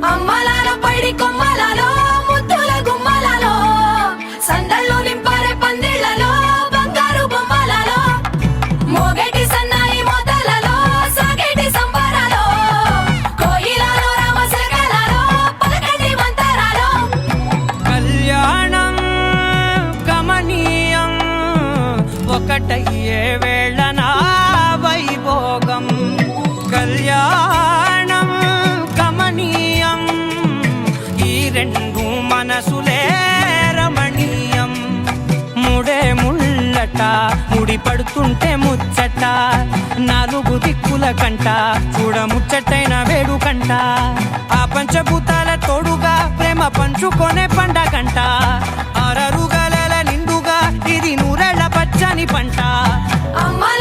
అమ్మలాలో పైడి కొమ్మలలో ముద్దుల గుమ్మలలో సందళ్ళు నింపారే పందిళ్లలో బంగారు బొమ్మలలో మోగేటి సన్నాయి మోతలలో సాగేటి సంబరాలో కోయిలలో రామశకలలో పలకటి మంతరాలో కళ్యాణం గమనీయం ఒకటయ్యే వేళనా వైభోగం కళ్యాణం గమనీయం ఈ రెండు మనసులే రమణీయం ముడే ముళ్ళట ముడి పడుతుంటే ముచ్చట నాలుగు దిక్కుల కంట చూడ ముచ్చటైన వేడుకంట ఆ పంచభూతాల తోడుగా ప్రేమ పంచుకొనే పండగంట ఆరరుగల నిండుగా ఇది నూరెళ్ళ పచ్చని పంట అమ్మల